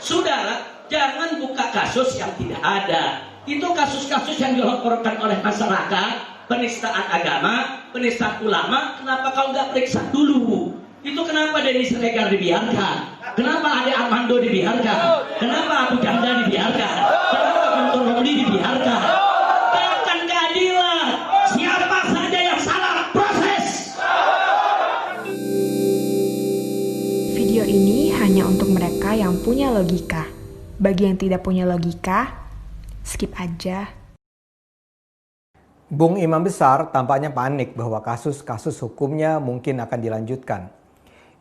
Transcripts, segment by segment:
Saudara, jangan buka kasus yang tidak ada. Itu kasus-kasus yang dilaporkan oleh masyarakat, penistaan agama, penistaan ulama. Kenapa kau nggak periksa dulu? Itu kenapa Denny Siregar dibiarkan? Kenapa Ade Armando dibiarkan? Kenapa Abu Janda dibiarkan? Kenapa Guntur Romli dibiarkan? Tegakkan keadilan. Siapa saja yang salah, proses. Video ini hanya untuk mereka yang punya logika. Bagi yang tidak punya logika, skip aja. Bung Imam Besar tampaknya panik bahwa kasus-kasus hukumnya mungkin akan dilanjutkan.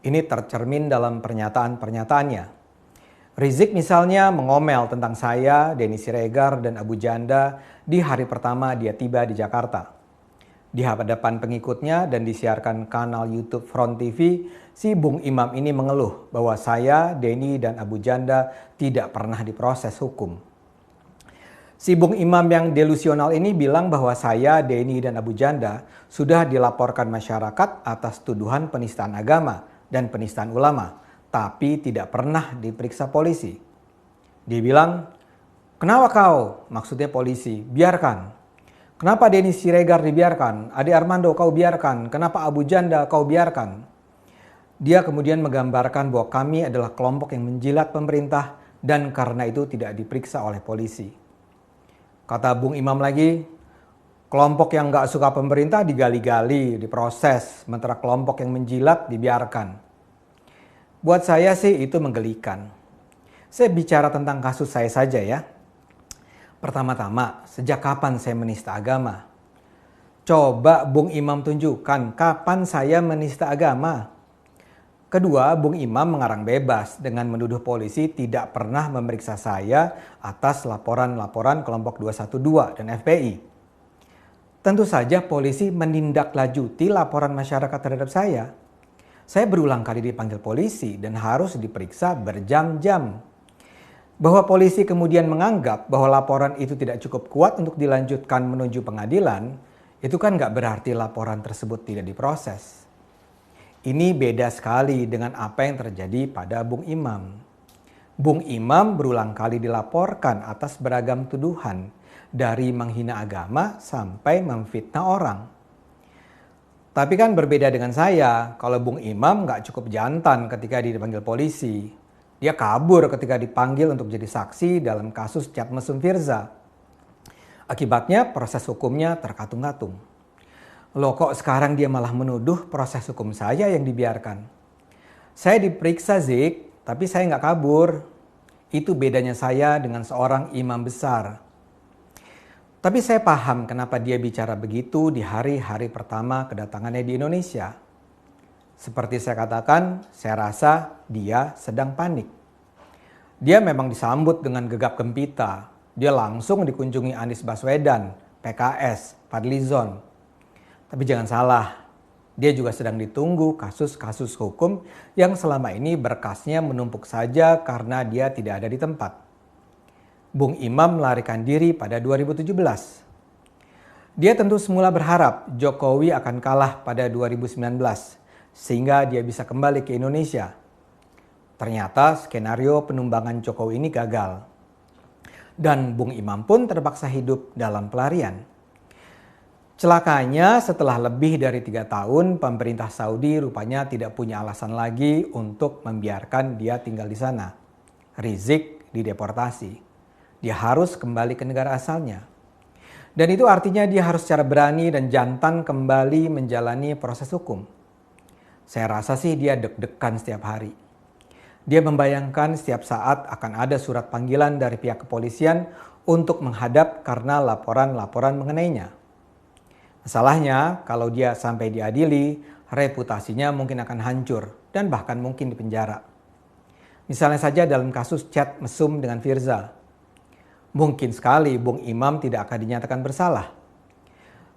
Ini tercermin dalam pernyataan-pernyataannya. Rizik misalnya mengomel tentang saya, Denny Siregar, dan Abu Janda di hari pertama dia tiba di Jakarta. Di hadapan pengikutnya dan disiarkan kanal YouTube Front TV, si Bung Imam ini mengeluh bahwa saya, Denny, dan Abu Janda tidak pernah diproses hukum. Si Bung Imam yang delusional ini bilang bahwa saya, Denny, dan Abu Janda sudah dilaporkan masyarakat atas tuduhan penistaan agama dan penistaan ulama, tapi tidak pernah diperiksa polisi. Dia bilang, "Kenapa kau?" Maksudnya polisi, "biarkan. Kenapa Denny Siregar dibiarkan? Ade Armando kau biarkan. Kenapa Abu Janda kau biarkan?" Dia kemudian menggambarkan bahwa kami adalah kelompok yang menjilat pemerintah dan karena itu tidak diperiksa oleh polisi. Kata Bung Imam lagi, kelompok yang gak suka pemerintah digali-gali, diproses, sementara kelompok yang menjilat dibiarkan. Buat saya sih itu menggelikan. Saya bicara tentang kasus saya saja ya. Pertama-tama, sejak kapan saya menista agama? Coba Bung Imam tunjukkan kapan saya menista agama. Kedua, Bung Imam mengarang bebas dengan menuduh polisi tidak pernah memeriksa saya atas laporan-laporan kelompok 212 dan FPI. Tentu saja polisi menindaklanjuti laporan masyarakat terhadap saya. Saya berulang kali dipanggil polisi dan harus diperiksa berjam-jam. Bahwa polisi kemudian menganggap bahwa laporan itu tidak cukup kuat untuk dilanjutkan menuju pengadilan, itu kan gak berarti laporan tersebut tidak diproses. Ini beda sekali dengan apa yang terjadi pada Bung Imam. Bung Imam berulang kali dilaporkan atas beragam tuduhan, dari menghina agama sampai memfitnah orang. Tapi kan berbeda dengan saya, kalau Bung Imam gak cukup jantan ketika dipanggil polisi. Dia kabur ketika dipanggil untuk jadi saksi dalam kasus chat mesum Firza. Akibatnya proses hukumnya terkatung-katung. Loh kok sekarang dia malah menuduh proses hukum saya yang dibiarkan? Saya diperiksa Zik, tapi saya gak kabur. Itu bedanya saya dengan seorang imam besar. Tapi saya paham kenapa dia bicara begitu di hari-hari pertama kedatangannya di Indonesia. Seperti saya katakan, saya rasa dia sedang panik. Dia memang disambut dengan gegap gempita. Dia langsung dikunjungi Anies Baswedan, PKS, Fadlizon. Tapi jangan salah, dia juga sedang ditunggu kasus-kasus hukum yang selama ini berkasnya menumpuk saja karena dia tidak ada di tempat. Bung Imam melarikan diri pada 2017. Dia tentu semula berharap Jokowi akan kalah pada 2019 sehingga dia bisa kembali ke Indonesia. Ternyata skenario penumbangan Jokowi ini gagal. Dan Bung Imam pun terpaksa hidup dalam pelarian. Celakanya setelah lebih dari 3 tahun pemerintah Saudi rupanya tidak punya alasan lagi untuk membiarkan dia tinggal di sana. Rizik dideportasi. Dia harus kembali ke negara asalnya. Dan itu artinya dia harus secara berani dan jantan kembali menjalani proses hukum. Saya rasa sih dia deg-degan setiap hari. Dia membayangkan setiap saat akan ada surat panggilan dari pihak kepolisian untuk menghadap karena laporan-laporan mengenainya. Masalahnya kalau dia sampai diadili, reputasinya mungkin akan hancur dan bahkan mungkin dipenjara. Misalnya saja dalam kasus chat mesum dengan Firza. Mungkin sekali Bung Imam tidak akan dinyatakan bersalah.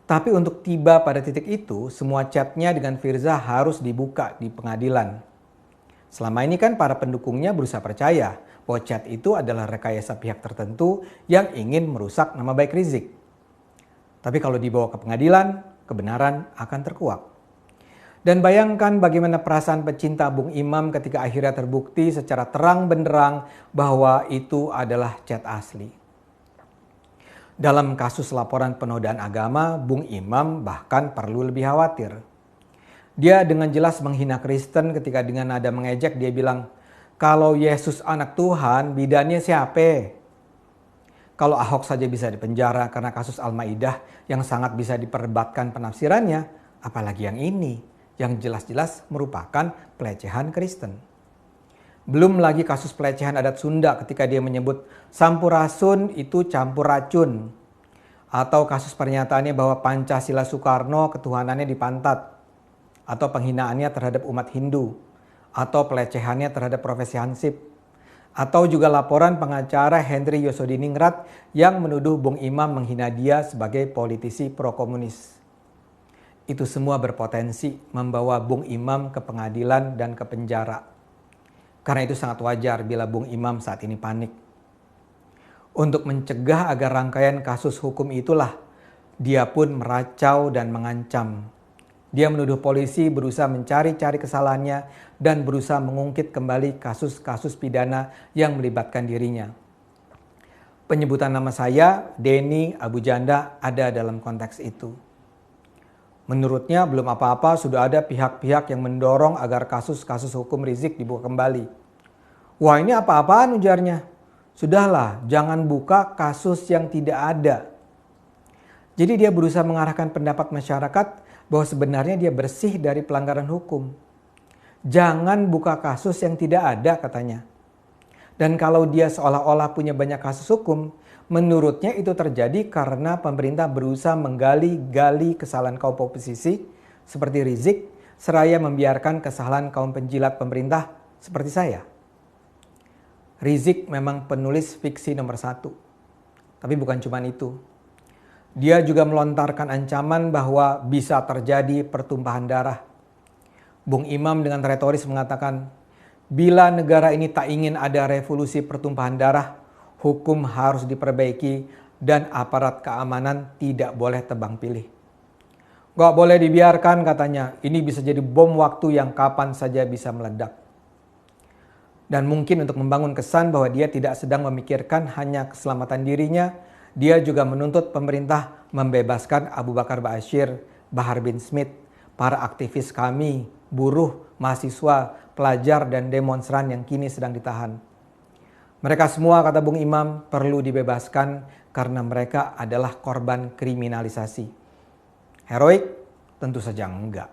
Tapi untuk tiba pada titik itu, semua chatnya dengan Firza harus dibuka di pengadilan. Selama ini kan para pendukungnya berusaha percaya bahwa chat itu adalah rekayasa pihak tertentu yang ingin merusak nama baik Rizik. Tapi kalau dibawa ke pengadilan, kebenaran akan terkuak. Dan bayangkan bagaimana perasaan pecinta Bung Imam ketika akhirnya terbukti secara terang benderang bahwa itu adalah chat asli. Dalam kasus laporan penodaan agama, Bung Imam bahkan perlu lebih khawatir. Dia dengan jelas menghina Kristen ketika dengan nada mengejek dia bilang, "Kalau Yesus anak Tuhan, bidannya siapa?" Kalau Ahok saja bisa dipenjara karena kasus Al-Maidah yang sangat bisa diperdebatkan penafsirannya, apalagi yang ini yang jelas-jelas merupakan pelecehan Kristen. Belum lagi kasus pelecehan adat Sunda ketika dia menyebut sampurasun itu campur racun. Atau kasus pernyataannya bahwa Pancasila Soekarno ketuhanannya di pantat. Atau penghinaannya terhadap umat Hindu. Atau pelecehannya terhadap profesi Hansip. Atau juga laporan pengacara Henry Yosodiningrat yang menuduh Bung Imam menghina dia sebagai politisi pro-komunis. Itu semua berpotensi membawa Bung Imam ke pengadilan dan ke penjara. Karena itu sangat wajar bila Bung Imam saat ini panik. Untuk mencegah agar rangkaian kasus hukum itulah, dia pun meracau dan mengancam. Dia menuduh polisi berusaha mencari-cari kesalahannya dan berusaha mengungkit kembali kasus-kasus pidana yang melibatkan dirinya. Penyebutan nama saya, Denny Abu Janda, ada dalam konteks itu. Menurutnya belum apa-apa sudah ada pihak-pihak yang mendorong agar kasus-kasus hukum Rizik dibuka kembali. Wah, ini apa-apaan ujarnya. Sudahlah, jangan buka kasus yang tidak ada. Jadi dia berusaha mengarahkan pendapat masyarakat bahwa sebenarnya dia bersih dari pelanggaran hukum. Jangan buka kasus yang tidak ada, katanya. Dan kalau dia seolah-olah punya banyak kasus hukum, menurutnya itu terjadi karena pemerintah berusaha menggali-gali kesalahan kaum oposisi seperti Rizik, seraya membiarkan kesalahan kaum penjilat pemerintah seperti saya. Rizik memang penulis fiksi nomor 1. Tapi bukan cuma itu. Dia juga melontarkan ancaman bahwa bisa terjadi pertumpahan darah. Bung Imam dengan retoris mengatakan, bila negara ini tak ingin ada revolusi pertumpahan darah, hukum harus diperbaiki dan aparat keamanan tidak boleh tebang pilih. Gak boleh dibiarkan, katanya, ini bisa jadi bom waktu yang kapan saja bisa meledak. Dan mungkin untuk membangun kesan bahwa dia tidak sedang memikirkan hanya keselamatan dirinya, dia juga menuntut pemerintah membebaskan Abu Bakar Ba'asyir, Bahar bin Smith, para aktivis kami, buruh, mahasiswa, pelajar, dan demonstran yang kini sedang ditahan. Mereka semua, kata Bung Imam, perlu dibebaskan karena mereka adalah korban kriminalisasi. Heroik? Tentu saja enggak.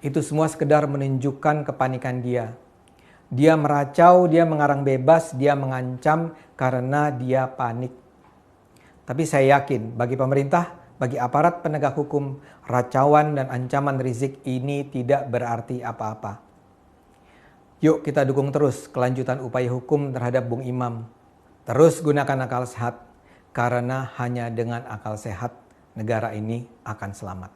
Itu semua sekedar menunjukkan kepanikan dia. Dia meracau, dia mengarang bebas, dia mengancam karena dia panik. Tapi saya yakin bagi pemerintah, bagi aparat penegak hukum, racauan dan ancaman Rizik ini tidak berarti apa-apa. Yuk kita dukung terus kelanjutan upaya hukum terhadap Bung Imam. Terus gunakan akal sehat, karena hanya dengan akal sehat negara ini akan selamat.